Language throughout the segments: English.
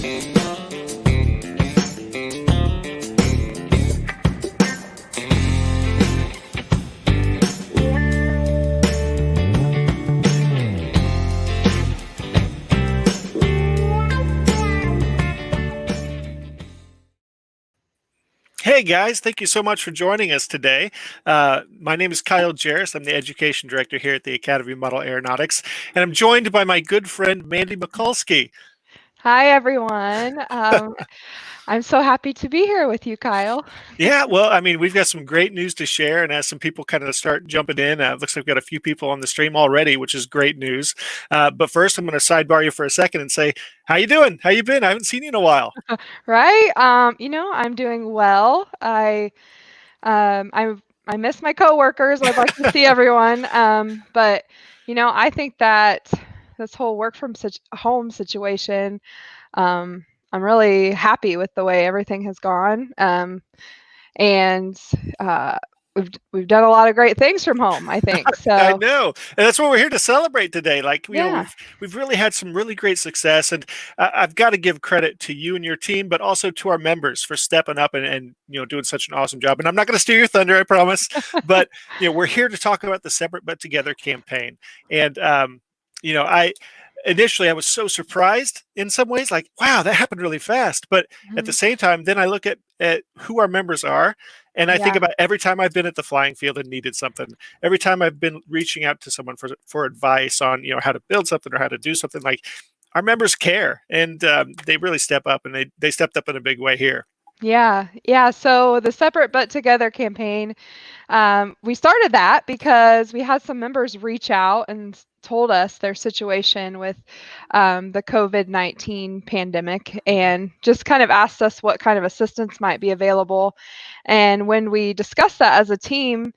Hey guys, thank you so much for joining us today. My name is Kyle Jarris. I'm the Education Director here at the Academy of Model Aeronautics, and I'm joined by my good friend Mandy Mikulski. Hi, everyone. I'm so happy to be here with you, Kyle. Yeah, well, I mean, we've got some great news to share, and as some people kind of start jumping in, looks like we've got a few people on the stream already, which is great news. But first, I'm going to sidebar you for a second and say, how you doing? How you been? I haven't seen you in a while. Right? I'm doing well. I miss my coworkers. I'd like to see everyone. But I think that this whole work from such home situation, I'm really happy with the way everything has gone. And uh, we've done a lot of great things from home, I think. I So know, and that's what we're here to celebrate today. Like, yeah. we've really had some really great success, and I've got to give credit to you and your team, but also to our members for stepping up and doing such an awesome job. And I'm not going to steal your thunder, I promise. But we're here to talk about the Separate But Together campaign, and I initially I was so surprised in some ways, like, wow, that happened really fast. But at the Mhm. same time, then I look at who our members are, and I think Yeah. about every time I've been at the flying field and needed something, every time I've been reaching out to someone for advice on how to build something or how to do something. Like, our members care, and they really step up, and they stepped up in a big way here. Yeah, yeah. So the Separate But Together campaign, we started that because we had some members reach out and told us their situation with the COVID-19 pandemic and just kind of asked us what kind of assistance might be available. And when we discussed that as a team,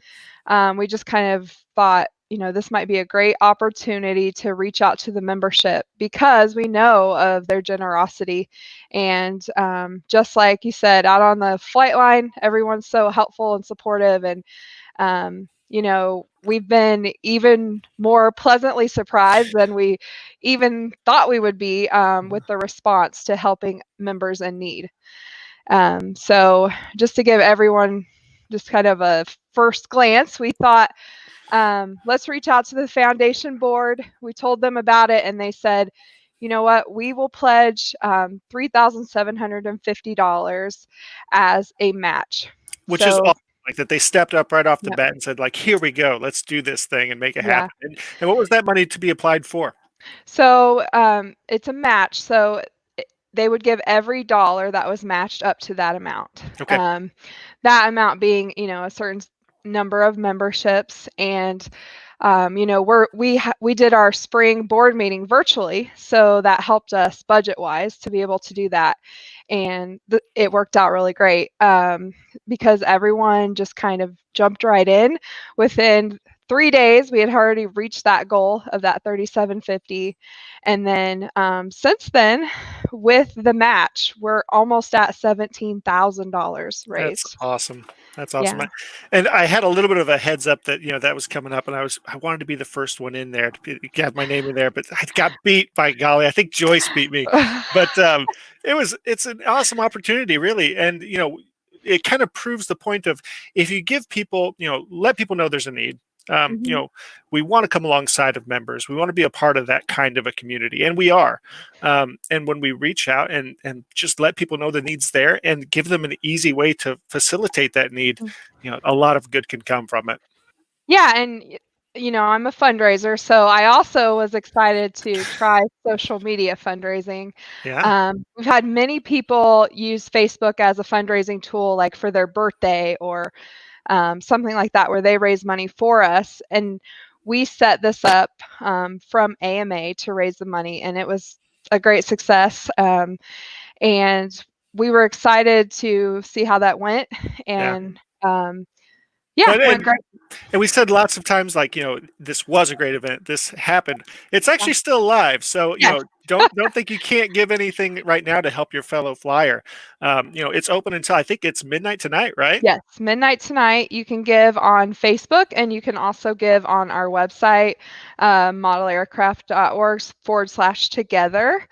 we just kind of thought, this might be a great opportunity to reach out to the membership because we know of their generosity. And just like you said, out on the flight line, everyone's so helpful and supportive. And, we've been even more pleasantly surprised than we even thought we would be with the response to helping members in need. So, just to give everyone just kind of a first glance, we thought, let's reach out to the foundation board. We told them about it, and they said, you know what, we will pledge $3,750 as a match. Which is So, awesome. Like, that they stepped up right off the yep, bat and said, like, here we go, let's do this thing and make it yeah. happen. And what was that money to be applied for? So it's a match. So they would give every dollar that was matched up to that amount. Okay. That amount being, a certain number of memberships. And we did our spring board meeting virtually, so that helped us budget wise to be able to do that, and it worked out really great because everyone just kind of jumped right in. Within 3 days, we had already reached that goal of that 3750, and then since then, with the match, we're almost at $17,000 That's raised. awesome. That's awesome. Yeah. And I had a little bit of a heads up that that was coming up, and I wanted to be the first one in there to get my name in there, but I got beat, by golly. I think Joyce beat me, but it's an awesome opportunity, really, and it kind of proves the point of, if you give people, let people know there's a need. Mhm. We want to come alongside of members. We want to be a part of that kind of a community, and we are. And when we reach out and just let people know the needs there and give them an easy way to facilitate that need, a lot of good can come from it. Yeah, and I'm a fundraiser, so I also was excited to try social media fundraising. Yeah. We've had many people use Facebook as a fundraising tool, like for their birthday or something like that, where they raise money for us. And we set this up from AMA to raise the money, and it was a great success. And we were excited to see how that went, Yeah. and yeah, But went great. and we said lots of times, like, this was a great event. This happened. It's actually still live. So, Yes. don't think you can't give anything right now to help your fellow flyer. It's open until, I think it's midnight tonight, right? Yes, midnight tonight. You can give on Facebook, and you can also give on our website, modelaircraft.org/together.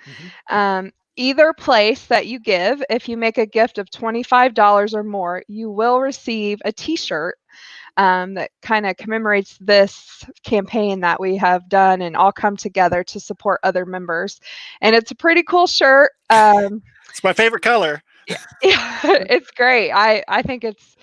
Mhm. either place that you give, if you make a gift of $25 or more, you will receive a T-shirt that kind of commemorates this campaign that we have done and all come together to support other members. And it's a pretty cool shirt. It's my favorite color. Yeah, it's great. I think it's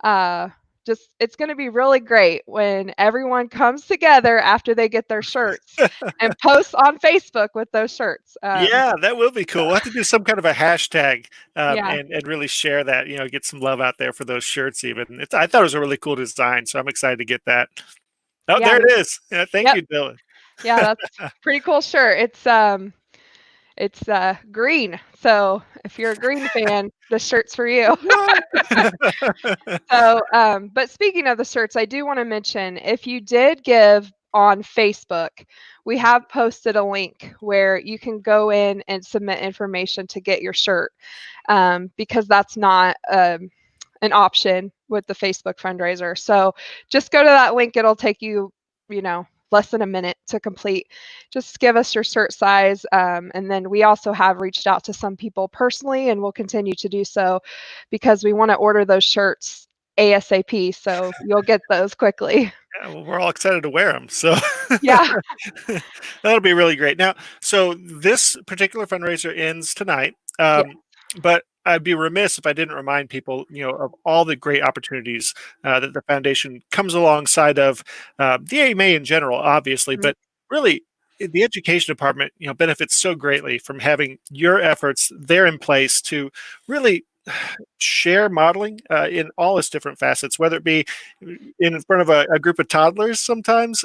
uh, just it's going to be really great when everyone comes together after they get their shirts and posts on Facebook with those shirts. Yeah, that will be cool. We'll have to do some kind of a hashtag, Yeah, and really share that, get some love out there for those shirts even. I thought it was a really cool design, so I'm excited to get that. Oh, yeah, there it is. Yeah, thank yep, you, Dylan. yeah. That's pretty cool shirt. It's green, so if you're a green fan, this shirt's for you. What? So, but speaking of the shirts, I do want to mention if you did give on Facebook, we have posted a link where you can go in and submit information to get your shirt, because that's not an option with the Facebook fundraiser. So just go to that link. It'll take you, less than a minute to complete. Just give us your shirt size. And then we also have reached out to some people personally, and we'll continue to do so because we want to order those shirts ASAP. So you'll get those quickly. Yeah, well, we're all excited to wear them, so Yeah. that'll be really great. Now, so this particular fundraiser ends tonight, Yeah. but I'd be remiss if I didn't remind people, of all the great opportunities that the foundation comes alongside of the AMA in general, obviously, Mhm. but really the education department, benefits so greatly from having your efforts there in place to really share modeling in all its different facets, whether it be in front of a group of toddlers sometimes,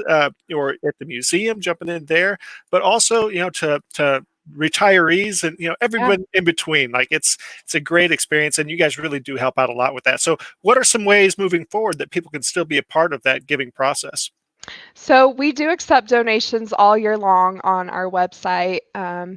or at the museum, jumping in there, but also, to retirees and Yeah. everyone in between. Like it's a great experience, and you guys really do help out a lot with that. So, what are some ways moving forward that people can still be a part of that giving process? So we do accept donations all year long on our website.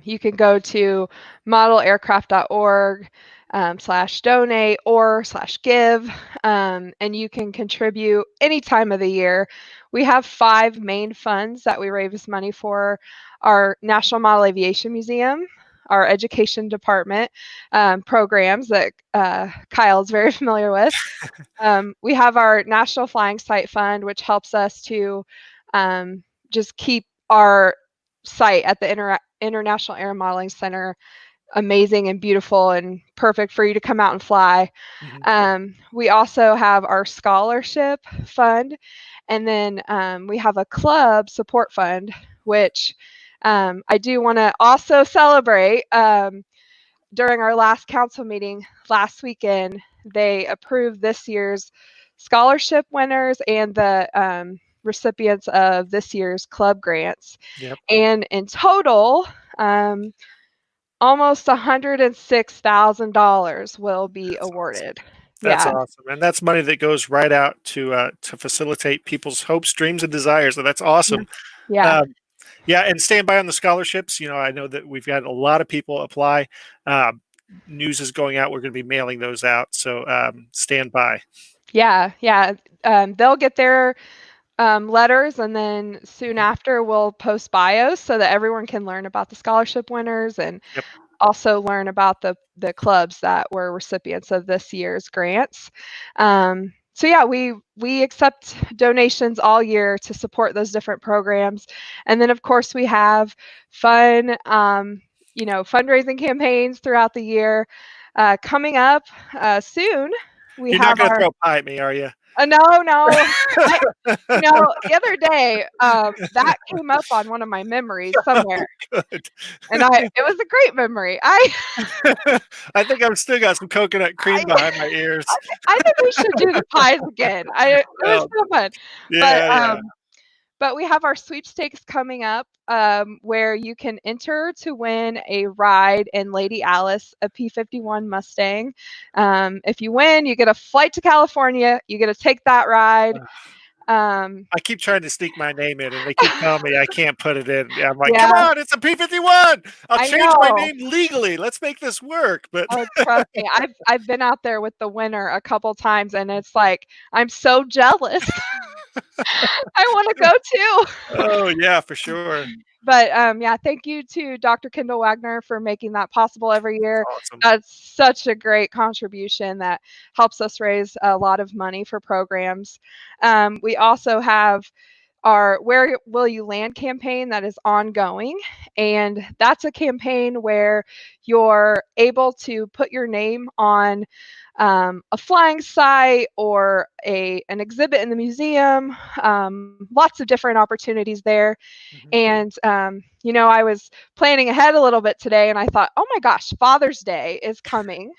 You can go to modelaircraft.org /donate or /give, and you can contribute any time of the year. We have 5 main funds that we raise money for: our National Model Aviation Museum, our education department programs that Kyle's very familiar with. We have our National Flying Site Fund, which helps us to just keep our site at the International Air Modeling Center amazing and beautiful and perfect for you to come out and fly. Mhm. We also have our scholarship fund, and then we have a club support fund, which I do want to also celebrate. During our last council meeting last weekend, they approved this year's scholarship winners and the recipients of this year's club grants. Yep. And in total, almost $106,000 will be That's awesome. awarded. That's Yeah, awesome, and that's money that goes right out to facilitate people's hopes, dreams, and desires. So that's yeah, awesome. yeah, Um, Yeah, and stand by on the scholarships. I know that we've got a lot of people apply. Um, News is going out. We're going to be mailing those out. So stand by. yeah, yeah. They'll get their letters, and then soon Mhm. after we'll post bios so that everyone can learn about the scholarship winners and Yep. also learn about the clubs that were recipients of this year's grants. So yeah, we accept donations all year to support those different programs, and then of course we have fun, fundraising campaigns throughout the year. Coming up soon, we You're not have going to our throw pie at me, are you? no, no. I, the other day, that came up on one of my memories somewhere, Good. and it was a great memory. I think I've still got some coconut cream I behind my ears. I think we should do the pies again. It was Oh, so fun. But, yeah, yeah. we have our sweepstakes coming up, where you can enter to win a ride in Lady Alice, a P-51 Mustang. If you win, you get a flight to California. You get to take that ride. Um, I keep trying to sneak my name in, and they keep telling me I can't put it in. I'm like, come yeah, on, it's a P-51. I'll I change my know. name legally. Let's make this work. But Oh, trust me. I've been out there with the winner a couple times, and it's like I'm so jealous. I wanna go too. Oh, yeah, for sure. But, yeah, thank you to Dr. Kendall Wagner for making that possible every That's year. awesome. That's such a great contribution that helps us raise a lot of money for programs. We also have our Where Will You Land campaign that is ongoing. And that's a campaign where you're able to put your name on a flying site or an exhibit in the museum, lots of different opportunities there. Mhm. And, I was planning ahead a little bit today and I thought, oh my gosh, Father's Day is coming.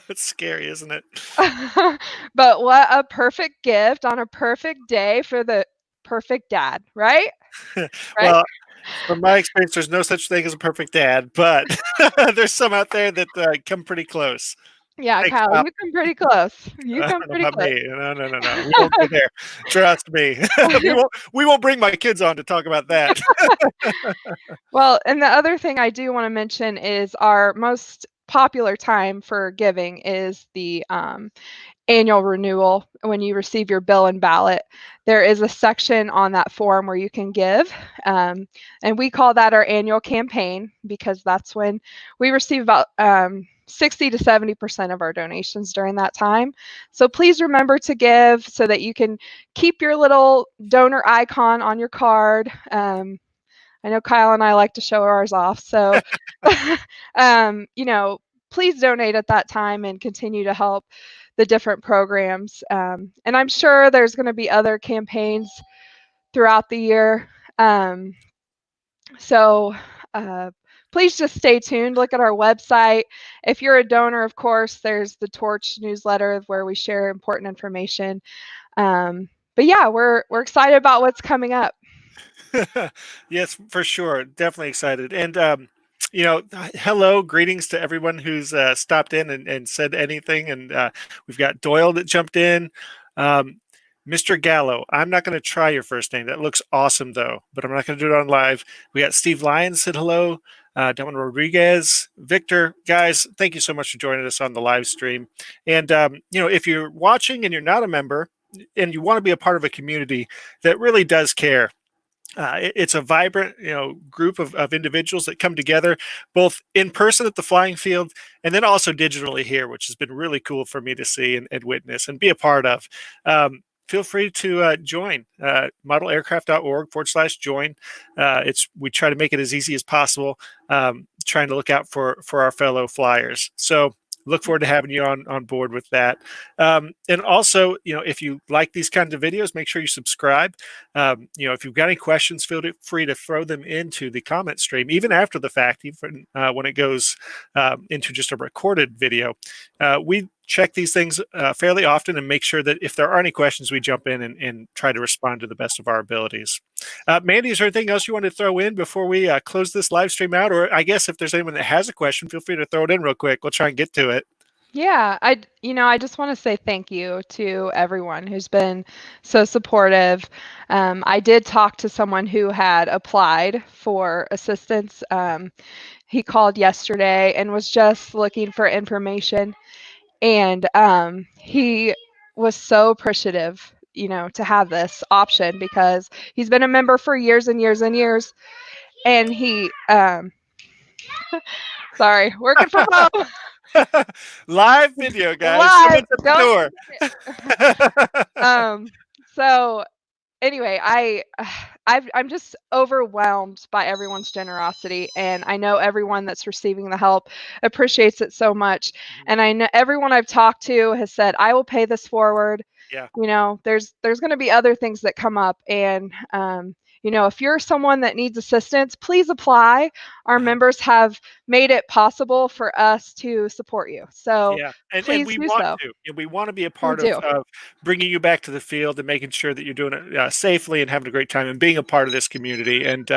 It's scary, isn't it? But what a perfect gift on a perfect day for the perfect dad, right? Right? Well, from my experience, there's no such thing as a perfect dad, but there's some out there that, come pretty close. Yeah, Hey, Kyle, stop. you come pretty close. You I come don't know pretty about close. me. No, no, no, no. We won't go there. Trust me. We won't bring my kids on to talk about that. Well, and the other thing I do want to mention is our most popular time for giving is the annual renewal. When you receive your bill and ballot, there is a section on that form where you can give. And we call that our annual campaign because that's when we receive about 60 to 70% of our donations during that time. So please remember to give so that you can keep your little donor icon on your card. I know Kyle and I like to show ours off. So, um, you know, please donate at that time and continue to help the different programs. And I'm sure there's going to be other campaigns throughout the year. So, uh, please just stay tuned. Look at our website. If you're a donor, of course, there's the Torch newsletter where we share important information. But yeah, we're excited about what's coming up. Yes, for sure. Definitely excited. And, hello, greetings to everyone who's stopped in and said anything. And we've got Doyle that jumped in. Um, Mr. Gallo, I'm not going to try your first name. That looks awesome, though, but I'm not going to do it on live. We got Steve Lyons said hello. Don Rodriguez, Victor, guys, thank you so much for joining us on the live stream. And, if you're watching and you're not a member and you want to be a part of a community that really does care, it's a vibrant, group of individuals that come together, both in person at the flying field, and then also digitally here, which has been really cool for me to see and witness and be a part of. Feel free to join modelaircraft.org/join. We try to make it as easy as possible, trying to look out for our fellow flyers. So look forward to having you on board with that. And also, if you like these kinds of videos, make sure you subscribe. If you've got any questions, feel free to throw them into the comment stream, even after the fact, even when it goes into just a recorded video. We check these things fairly often and make sure that if there are any questions, we jump in and try to respond to the best of our abilities. Mandy, is there anything else you want to throw in before we close this live stream out? Or I guess if there's anyone that has a question, feel free to throw it in real quick. We'll try and get to it. Yeah, I just want to say thank you to everyone who's been so supportive. I did talk to someone who had applied for assistance. He called yesterday and was just looking for information, and he was so appreciative, to have this option because he's been a member for years and years and years, and he, sorry, working from home, Live video, guys. live, Someone's at the don't. door. Um, so anyway, I'm just overwhelmed by everyone's generosity, and I know everyone that's receiving the help appreciates it so much. Mhm. And I know everyone I've talked to has said, "I will pay this forward." Yeah. There's going to be other things that come up, and if you're someone that needs assistance, please apply. Our Uh-huh. members have made it possible for us to support you, so Yeah, and please we do want so. to, and we want to be a We part of do. bringing you back to the field and making sure that you're doing it safely and having a great time and being a part of this community. And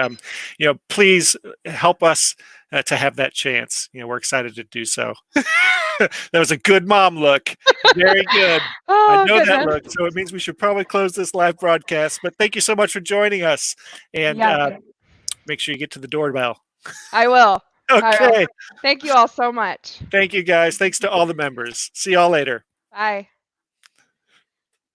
please help us to have that chance. We're excited to do so. That was a good mom look. Very good. I Oh know that goodness. look, so it means we should probably close this live broadcast. But thank you so much for joining us, and Yeah, make sure you get to the doorbell. I will. I will. Okay. Thank you all so much. Thank you, guys. Thanks to all the members. See y'all later. Bye.